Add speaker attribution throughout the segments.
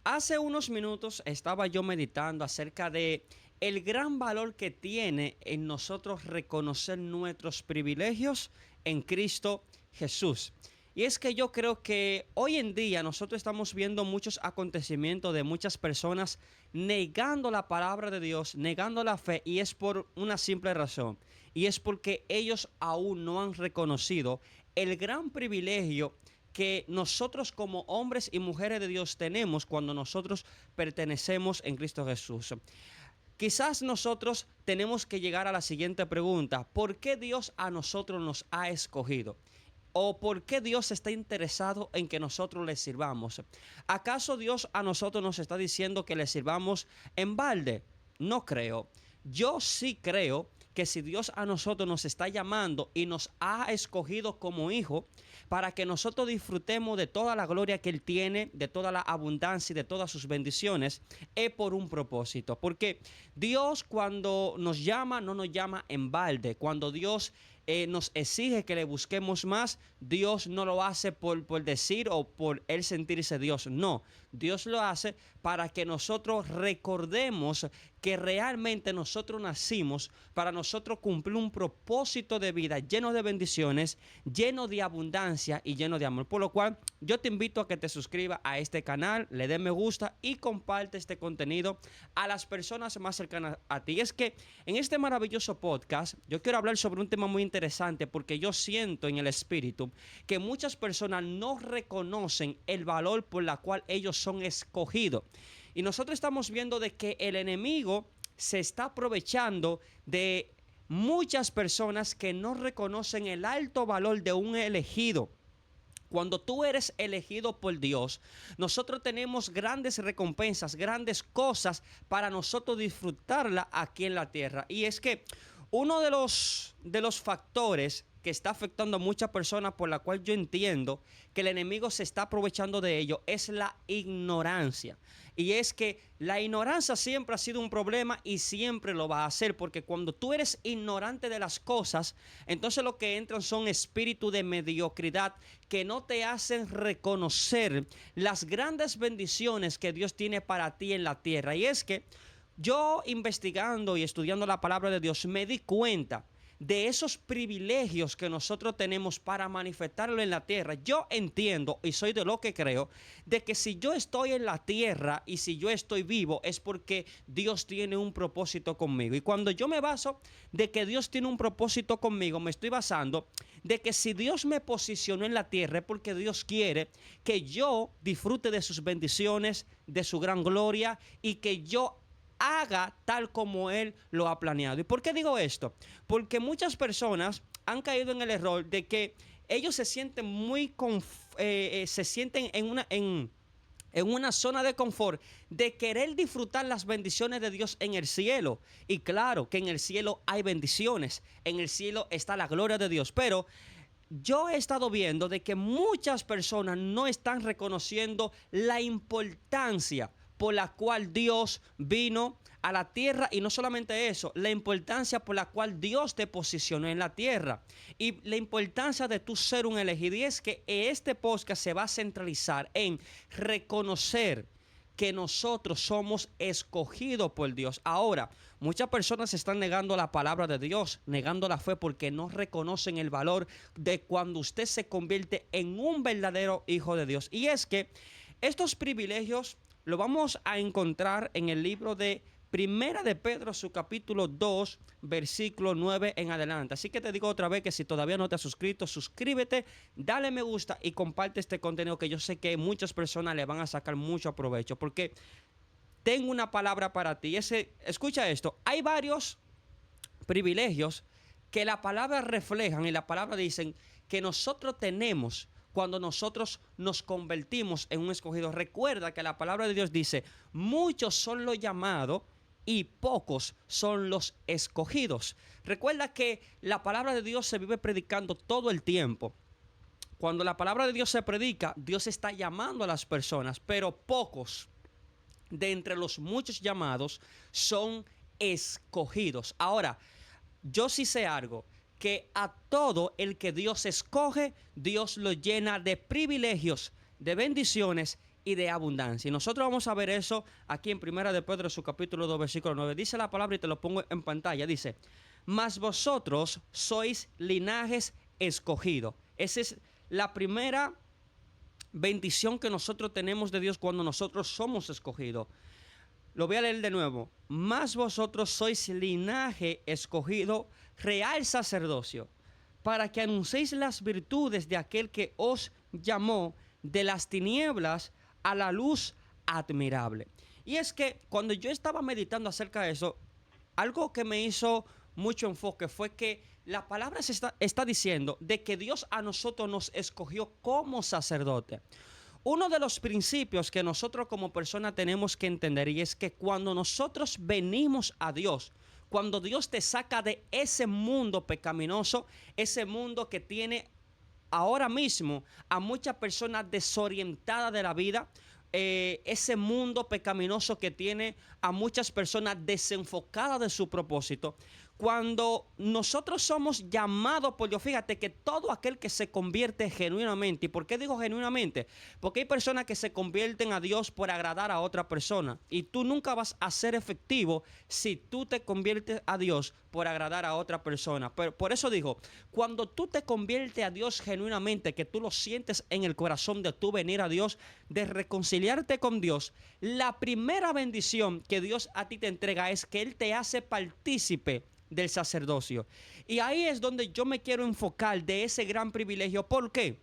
Speaker 1: Hace unos minutos estaba yo meditando acerca de el gran valor que tiene en nosotros reconocer nuestros privilegios en Cristo Jesús. Y es que yo creo que hoy en día nosotros estamos viendo muchos acontecimientos de muchas personas negando la palabra de Dios, negando la fe, y es por una simple razón. Y es porque ellos aún no han reconocido el gran privilegio que nosotros como hombres y mujeres de Dios tenemos cuando nosotros pertenecemos en Cristo Jesús. Quizás nosotros tenemos que llegar a la siguiente pregunta: ¿por qué Dios a nosotros nos ha escogido? ¿O por qué Dios está interesado en que nosotros le sirvamos? ¿Acaso Dios a nosotros nos está diciendo que le sirvamos en balde? No creo. Yo sí creo que si Dios a nosotros nos está llamando y nos ha escogido como hijo para que nosotros disfrutemos de toda la gloria que Él tiene, de toda la abundancia y de todas sus bendiciones, es por un propósito. Porque Dios, cuando nos llama, no nos llama en balde. Cuando Dios nos exige que le busquemos más, Dios no lo hace por decir o por Él sentirse Dios. No, Dios lo hace para que nosotros recordemos que realmente nosotros nacimos para nosotros cumplir un propósito de vida lleno de bendiciones, lleno de abundancia y lleno de amor. Por lo cual yo te invito a que te suscribas a este canal, le des me gusta y comparte este contenido a las personas más cercanas a ti. Y es que en este maravilloso podcast yo quiero hablar sobre un tema muy interesante, porque yo siento en el espíritu que muchas personas no reconocen el valor por la cual ellos son escogidos. Y nosotros estamos viendo de que el enemigo se está aprovechando de muchas personas que no reconocen el alto valor de un elegido. Cuando tú eres elegido por Dios, nosotros tenemos grandes recompensas, grandes cosas para nosotros disfrutarla aquí en la tierra. Y es que uno de los factores que está afectando a muchas personas, por la cual yo entiendo que el enemigo se está aprovechando de ello, es la ignorancia. Y es que la ignorancia siempre ha sido un problema y siempre lo va a hacer, porque cuando tú eres ignorante de las cosas, entonces lo que entran son espíritus de mediocridad que no te hacen reconocer las grandes bendiciones que Dios tiene para ti en la tierra. Y es que yo, investigando y estudiando la palabra de Dios, me di cuenta de esos privilegios que nosotros tenemos para manifestarlo en la tierra. Yo entiendo y soy de lo que creo de que si yo estoy en la tierra y si yo estoy vivo es porque Dios tiene un propósito conmigo. Y cuando yo me baso de que Dios tiene un propósito conmigo, me estoy basando de que si Dios me posicionó en la tierra es porque Dios quiere que yo disfrute de sus bendiciones, de su gran gloria, y que yo haga tal como Él lo ha planeado. ¿Y por qué digo esto? Porque muchas personas han caído en el error de que ellos se sienten se sienten en una zona de confort de querer disfrutar las bendiciones de Dios en el cielo. Y claro que en el cielo hay bendiciones, en el cielo está la gloria de Dios, pero yo he estado viendo de que muchas personas no están reconociendo la importancia por la cual Dios vino a la tierra, y no solamente eso, la importancia por la cual Dios te posicionó en la tierra y la importancia de tú ser un elegido. Y es que este podcast se va a centralizar en reconocer que nosotros somos escogidos por Dios. Ahora, muchas personas están negando la palabra de Dios, negando la fe, porque no reconocen el valor de cuando usted se convierte en un verdadero hijo de Dios. Y es que estos privilegios lo vamos a encontrar en el libro de Primera de Pedro, su capítulo 2, versículo 9 en adelante. Así que te digo otra vez que si todavía no te has suscrito, suscríbete, dale me gusta y comparte este contenido, que yo sé que muchas personas le van a sacar mucho provecho, porque tengo una palabra para ti. Escucha esto, hay varios privilegios que la palabra reflejan y la palabra dicen que nosotros tenemos cuando nosotros nos convertimos en un escogido. Recuerda que la palabra de Dios dice: muchos son los llamados y pocos son los escogidos. Recuerda que la palabra de Dios se vive predicando todo el tiempo. Cuando la palabra de Dios se predica, Dios está llamando a las personas, pero pocos de entre los muchos llamados son escogidos. Ahora, yo sí sé algo, que a todo el que Dios escoge, Dios lo llena de privilegios, de bendiciones y de abundancia. Y nosotros vamos a ver eso aquí en Primera de Pedro, su capítulo 2, versículo 9. Dice la palabra y te lo pongo en pantalla. Dice, mas vosotros sois linajes escogidos. Esa es la primera bendición que nosotros tenemos de Dios cuando nosotros somos escogidos. Lo voy a leer de nuevo. Mas vosotros sois linaje escogido, real sacerdocio, para que anunciéis las virtudes de aquel que os llamó de las tinieblas a la luz admirable. Y es que cuando yo estaba meditando acerca de eso, algo que me hizo mucho enfoque fue que la palabra está diciendo de que Dios a nosotros nos escogió como sacerdote. Uno de los principios que nosotros como personas tenemos que entender y es que cuando nosotros venimos a Dios, cuando Dios te saca de ese mundo pecaminoso, ese mundo que tiene ahora mismo a muchas personas desorientadas de la vida, ese mundo pecaminoso que tiene a muchas personas desenfocadas de su propósito. Cuando nosotros somos llamados por Dios, fíjate que todo aquel que se convierte genuinamente, ¿y por qué digo genuinamente? Porque hay personas que se convierten a Dios por agradar a otra persona y tú nunca vas a ser efectivo si tú te conviertes a Dios por agradar a otra persona. Pero por eso digo, cuando tú te conviertes a Dios genuinamente, que tú lo sientes en el corazón de tú venir a Dios, de reconciliarte con Dios, la primera bendición que Dios a ti te entrega es que Él te hace partícipe del sacerdocio. Y ahí es donde yo me quiero enfocar de ese gran privilegio. ¿Por qué?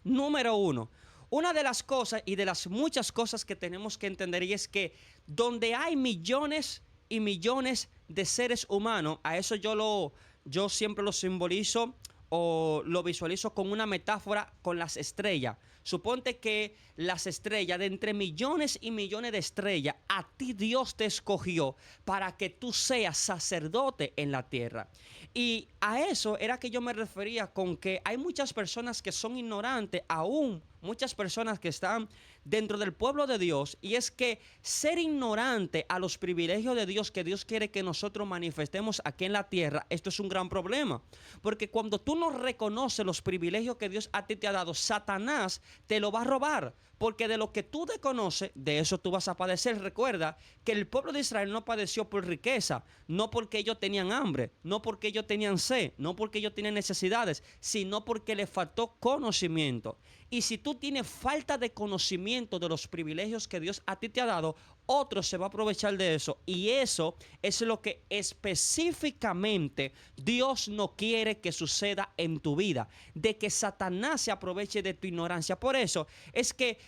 Speaker 1: Número uno, una de las cosas y de las muchas cosas que tenemos que entender y es que donde hay millones y millones de seres humanos, a eso yo siempre lo simbolizo o lo visualizo con una metáfora con las estrellas. Suponte que las estrellas, de entre millones y millones de estrellas, a ti Dios te escogió para que tú seas sacerdote en la tierra. Y a eso era que yo me refería con que hay muchas personas que son ignorantes, aún muchas personas que están dentro del pueblo de Dios, y es que ser ignorante a los privilegios de Dios que Dios quiere que nosotros manifestemos aquí en la tierra, esto es un gran problema, porque cuando tú no reconoces los privilegios que Dios a ti te ha dado, Satanás te lo va a robar, porque de lo que tú desconoces, de eso tú vas a padecer. Recuerda que el pueblo de Israel no padeció por riqueza, no porque ellos tenían hambre, no porque ellos tenían sed, no porque ellos tenían necesidades, sino porque les faltó conocimiento. Y si tú tienes falta de conocimiento de los privilegios que Dios a ti te ha dado, otro se va a aprovechar de eso. Y eso es lo que específicamente Dios no quiere que suceda en tu vida. De que Satanás se aproveche de tu ignorancia. Por eso es que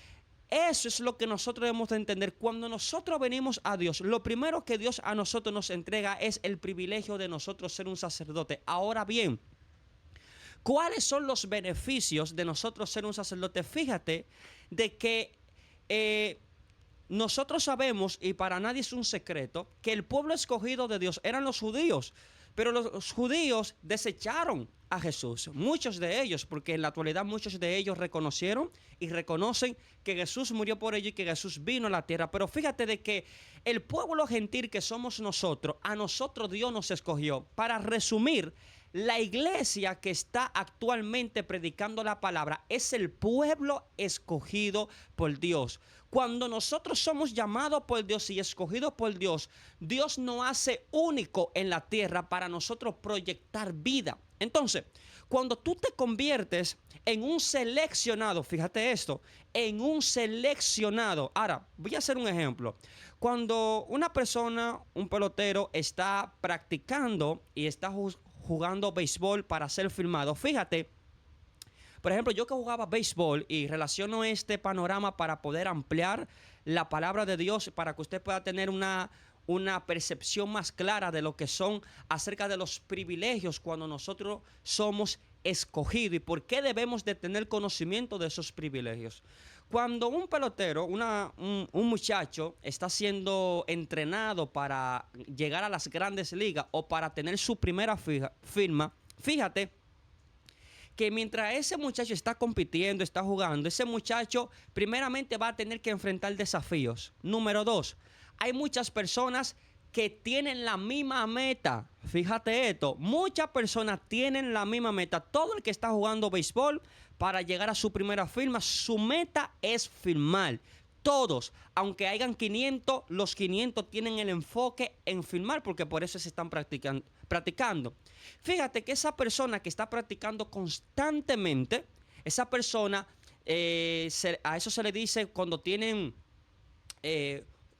Speaker 1: eso es lo que nosotros debemos de entender. Cuando nosotros venimos a Dios, lo primero que Dios a nosotros nos entrega es el privilegio de nosotros ser un sacerdote. Ahora bien, ¿cuáles son los beneficios de nosotros ser un sacerdote? Fíjate de que nosotros sabemos, y para nadie es un secreto, que el pueblo escogido de Dios eran los judíos. Pero los judíos desecharon a Jesús, muchos de ellos, porque en la actualidad muchos de ellos reconocieron y reconocen que Jesús murió por ellos y que Jesús vino a la tierra. Pero fíjate de que el pueblo gentil que somos nosotros, a nosotros Dios nos escogió. Para resumir, la iglesia que está actualmente predicando la palabra es el pueblo escogido por Dios. Cuando nosotros somos llamados por Dios y escogidos por Dios, Dios nos hace único en la tierra para nosotros proyectar vida. Entonces, cuando tú te conviertes en un seleccionado, fíjate esto, en un seleccionado. Ahora, voy a hacer un ejemplo. Cuando una persona, un pelotero, está practicando y está jugando béisbol para ser filmado, fíjate. Por ejemplo, yo que jugaba béisbol y relaciono este panorama para poder ampliar la palabra de Dios, para que usted pueda tener una percepción más clara de lo que son acerca de los privilegios cuando nosotros somos escogidos y por qué debemos de tener conocimiento de esos privilegios. Cuando un pelotero, un muchacho está siendo entrenado para llegar a las grandes ligas o para tener su primera firma, fíjate que mientras ese muchacho está compitiendo, está jugando, ese muchacho primeramente va a tener que enfrentar desafíos. Número 2, hay muchas personas que tienen la misma meta. Fíjate esto, muchas personas tienen la misma meta. Todo el que está jugando béisbol para llegar a su primera firma, su meta es firmar. Todos, aunque hayan 500, los 500 tienen el enfoque en firmar porque por eso se están practicando. Fíjate que esa persona que está practicando constantemente, esa persona, a eso se le dice cuando tienen...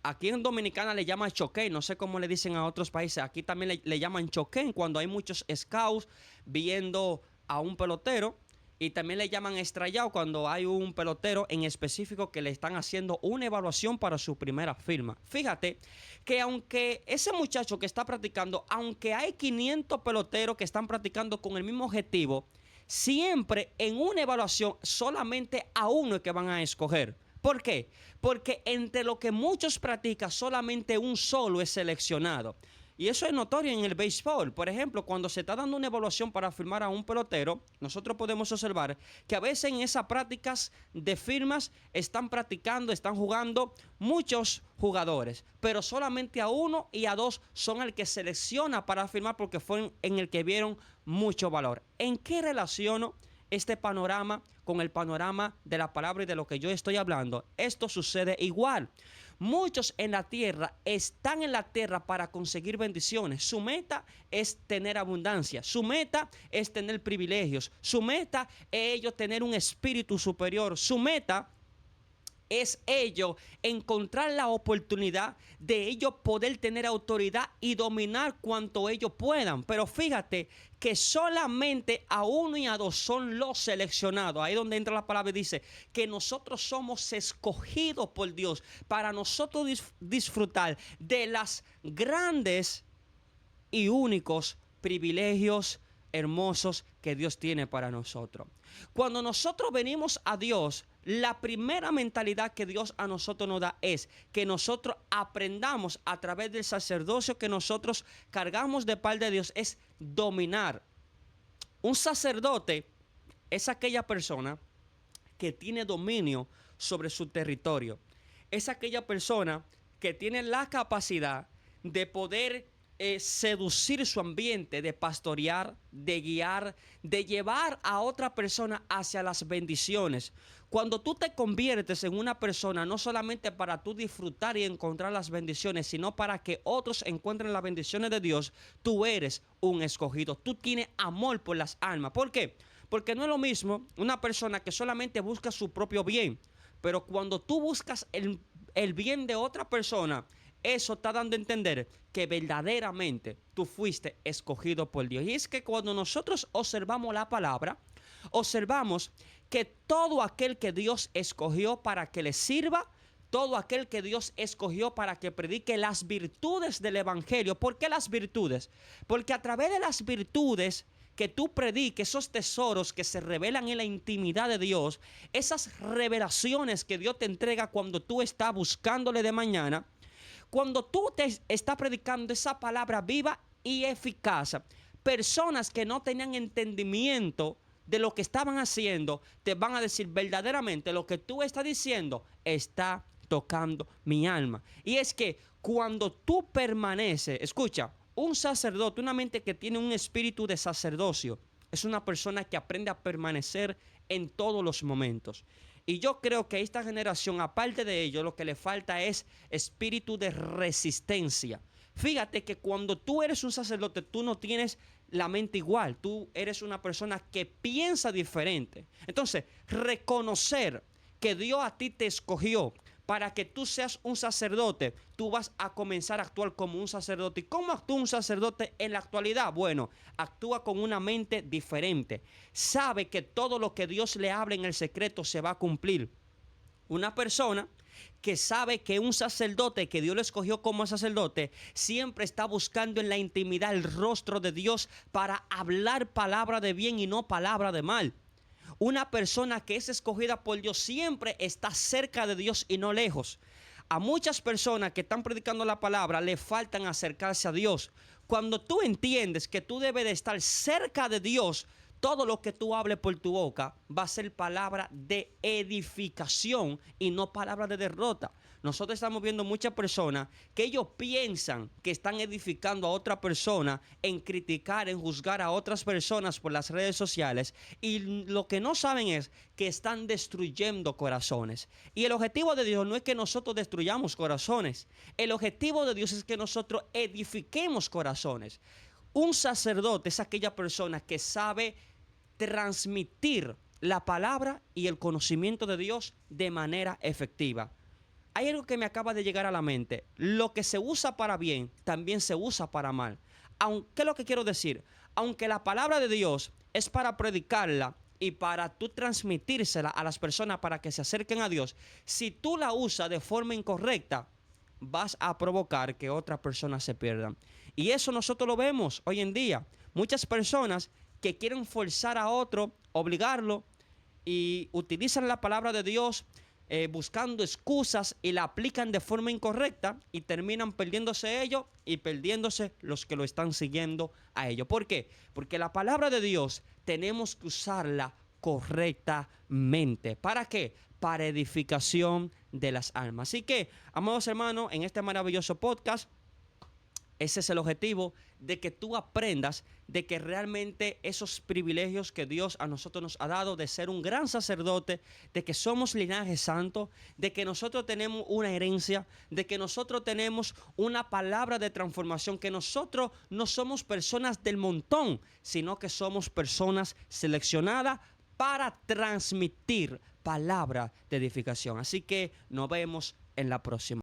Speaker 1: aquí en Dominicana le llaman choque, no sé cómo le dicen a otros países. Aquí también le llaman choque cuando hay muchos scouts viendo a un pelotero. Y también le llaman estrellado cuando hay un pelotero en específico que le están haciendo una evaluación para su primera firma. Fíjate que aunque ese muchacho que está practicando, aunque hay 500 peloteros que están practicando con el mismo objetivo, siempre en una evaluación solamente a uno es que van a escoger. ¿Por qué? Porque entre lo que muchos practican, solamente un solo es seleccionado. Y eso es notorio en el béisbol. Por ejemplo, cuando se está dando una evaluación para firmar a un pelotero, nosotros podemos observar que a veces en esas prácticas de firmas están practicando, están jugando muchos jugadores, pero solamente a uno y a dos son el que selecciona para firmar porque fue en el que vieron mucho valor. ¿En qué relaciono este panorama con el panorama de la palabra y de lo que yo estoy hablando? Esto sucede igual. Muchos en la tierra están en la tierra para conseguir bendiciones. Su meta es tener abundancia. Su meta es tener privilegios. Su meta es ellos tener un espíritu superior. Su meta es ellos encontrar la oportunidad de ellos poder tener autoridad y dominar cuanto ellos puedan. Pero fíjate que solamente a uno y a dos son los seleccionados. Ahí donde entra la palabra y dice que nosotros somos escogidos por Dios para nosotros disfrutar de las grandes y únicos privilegios hermosos que Dios tiene para nosotros. Cuando nosotros venimos a Dios, la primera mentalidad que Dios a nosotros nos da es que nosotros aprendamos a través del sacerdocio que nosotros cargamos de parte de Dios, es dominar. Un sacerdote es aquella persona que tiene dominio sobre su territorio. Es aquella persona que tiene la capacidad de poder seducir su ambiente, de pastorear, de guiar, de llevar a otra persona hacia las bendiciones. Cuando tú te conviertes en una persona, no solamente para tú disfrutar y encontrar las bendiciones, sino para que otros encuentren las bendiciones de Dios, tú eres un escogido. Tú tienes amor por las almas. ¿Por qué? Porque no es lo mismo una persona que solamente busca su propio bien, pero cuando tú buscas el bien de otra persona, eso está dando a entender que verdaderamente tú fuiste escogido por Dios. Y es que cuando nosotros observamos la palabra, observamos que todo aquel que Dios escogió para que le sirva, todo aquel que Dios escogió para que predique las virtudes del evangelio. ¿Por qué las virtudes? Porque a través de las virtudes que tú prediques, esos tesoros que se revelan en la intimidad de Dios, esas revelaciones que Dios te entrega cuando tú estás buscándole de mañana, cuando tú te estás predicando esa palabra viva y eficaz, personas que no tenían entendimiento de lo que estaban haciendo, te van a decir verdaderamente lo que tú estás diciendo está tocando mi alma. Y es que cuando tú permaneces, escucha, un sacerdote, una mente que tiene un espíritu de sacerdocio, es una persona que aprende a permanecer en todos los momentos. Y yo creo que a esta generación, aparte de ello, lo que le falta es espíritu de resistencia. Fíjate que cuando tú eres un sacerdote, tú no tienes la mente igual. Tú eres una persona que piensa diferente. Entonces, reconocer que Dios a ti te escogió para que tú seas un sacerdote, tú vas a comenzar a actuar como un sacerdote. ¿Y cómo actúa un sacerdote en la actualidad? Bueno, actúa con una mente diferente. Sabe que todo lo que Dios le habla en el secreto se va a cumplir. Una persona que sabe que un sacerdote que Dios le escogió como sacerdote siempre está buscando en la intimidad el rostro de Dios para hablar palabra de bien y no palabra de mal. Una persona que es escogida por Dios siempre está cerca de Dios y no lejos. A muchas personas que están predicando la palabra le faltan acercarse a Dios. Cuando tú entiendes que tú debes de estar cerca de Dios, todo lo que tú hables por tu boca va a ser palabra de edificación y no palabra de derrota. nosotros estamos viendo muchas personas que ellos piensan que están edificando a otra persona en criticar, en juzgar a otras personas por las redes sociales, y lo que no saben es que están destruyendo corazones. Y el objetivo de Dios no es que nosotros destruyamos corazones. El objetivo de Dios es que nosotros edifiquemos corazones. Un sacerdote es aquella persona que sabe transmitir la palabra y el conocimiento de Dios de manera efectiva. Hay algo que me acaba de llegar a la mente. Lo que se usa para bien, también se usa para mal. ¿Qué es lo que quiero decir? Aunque la palabra de Dios es para predicarla y para tú transmitírsela a las personas para que se acerquen a Dios, si tú la usas de forma incorrecta, vas a provocar que otras personas se pierdan. Y eso nosotros lo vemos hoy en día. Muchas personas que quieren forzar a otro, obligarlo, y utilizan la palabra de Dios buscando excusas y la aplican de forma incorrecta y terminan perdiéndose ellos y perdiéndose los que lo están siguiendo a ellos. ¿Por qué? Porque la palabra de Dios tenemos que usarla correctamente. ¿Para qué? Para edificación de las almas. Así que, amados hermanos, en este maravilloso podcast, ese es el objetivo, de que tú aprendas de que realmente esos privilegios que Dios a nosotros nos ha dado, de ser un gran sacerdote, de que somos linaje santo, de que nosotros tenemos una herencia, de que nosotros tenemos una palabra de transformación, que nosotros no somos personas del montón, sino que somos personas seleccionadas para transmitir palabra de edificación. Así que nos vemos en la próxima.